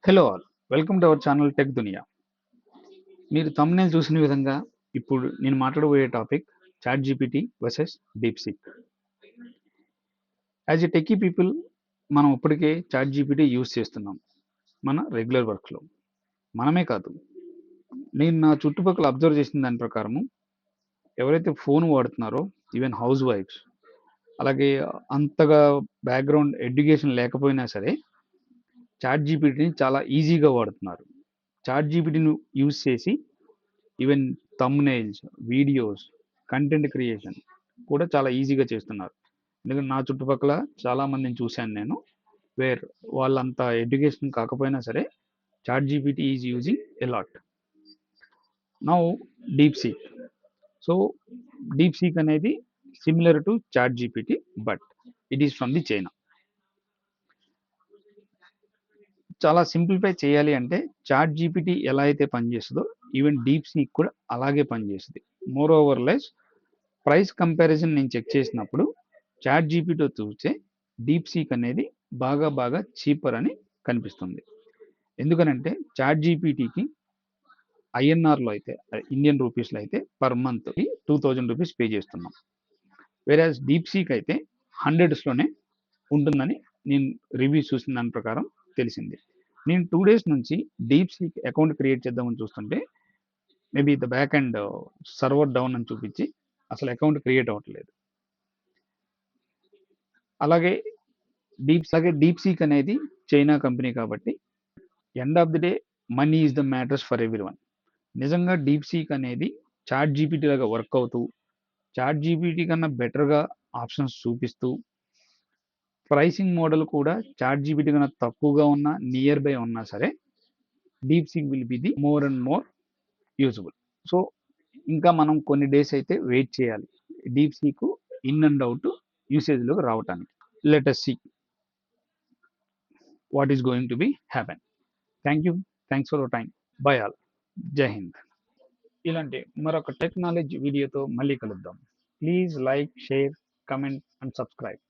Hello all, welcome to our channel tech Duniya. మీరు thumbnail చూసిన విధంగా ఇప్పుడు నేను మాట్లాడబోయే topic chat GPT versus DeepSeek. As a techie people మనం ఇప్పటికే చాట్ జీపీటీ యూస్ చేస్తున్నాం మన రెగ్యులర్ వర్క్లో. మనమే కాదు, నేను నా చుట్టుపక్కల అబ్జర్వ్ చేసిన దాని ప్రకారము ఎవరైతే ఫోన్ వాడుతున్నారో ఈవెన్ హౌస్ వైఫ్స్, అలాగే అంతగా బ్యాక్గ్రౌండ్ ఎడ్యుకేషన్ లేకపోయినా సరే చాట్ జీపీటీని చాలా ఈజీగా వాడుతున్నారు. చాట్ జీపీటీని యూస్ చేసి even thumbnails, videos, content creation కూడా చాలా ఈజీగా చేస్తున్నారు. ఎందుకంటే నా చుట్టుపక్కల చాలా మందిని చూశాను నేను, వేర్ వాళ్ళంత ఎడ్యుకేషన్ కాకపోయినా సరే chat GPT is using a lot. Now DeepSeek. So DeepSeek అనేది similar to chat GPT, but it is from the China. చాలా సింప్లిఫై చేయాలి అంటే చాట్ జీపీటీ ఎలా అయితే పనిచేస్తుందో ఈవెన్ డీప్ సీక్ కూడా అలాగే పనిచేస్తుంది. More over less price comparison నేను చెక్ చేసినప్పుడు చాట్ జీపీటీతో చూస్తే డీప్ సీక్ అనేది బాగా చీపర్ అని కనిపిస్తుంది. ఎందుకనంటే చాట్ జీపీటీకి ఐఎన్ఆర్లో అయితే, ఇండియన్ రూపీస్లో అయితే పర్ మంత్కి 2000 రూపీస్ పే చేస్తున్నాం. వేరాజ్ డీప్ సీక్ అయితే హండ్రెడ్స్లోనే ఉంటుందని నేను రివ్యూస్ చూసిన దాని ప్రకారం తెలిసింది. నేను 2 డేస్ నుంచి డీప్ సీక్ అకౌంట్ క్రియేట్ చేద్దామని చూస్తుంటే maybe the back and server down అని చూపించి అసలు అకౌంట్ క్రియేట్ అవ్వట్లేదు. అలాగే డీప్ సీక్ అనేది చైనా కంపెనీ కాబట్టి end of the day money is the matters for every one. నిజంగా డీప్ సీక్ అనేది చాట్ జీపీటీ లాగా వర్క్ అవుతూ చాట్ జీపీటీ కన్నా బెటర్గా ఆప్షన్స్ చూపిస్తూ ప్రైసింగ్ మోడల్ కూడా చాట్ జీపీటీ కన్నా తక్కువగా ఉన్నా నియర్ బై ఉన్నా సరే deep seek will be the more and more usable. So ఇంకా మనం కొన్ని డేస్ అయితే వెయిట్ చేయాలి DeepSeek in and out యూసేజ్లోకి రావటానికి. Let us see what is going to be happen. Thank you, thanks for your time. Bye all, Jai Hind. ఇలాంటి మరొక technology వీడియోతో మళ్ళీ కలుద్దాం. Please like, share, comment and subscribe.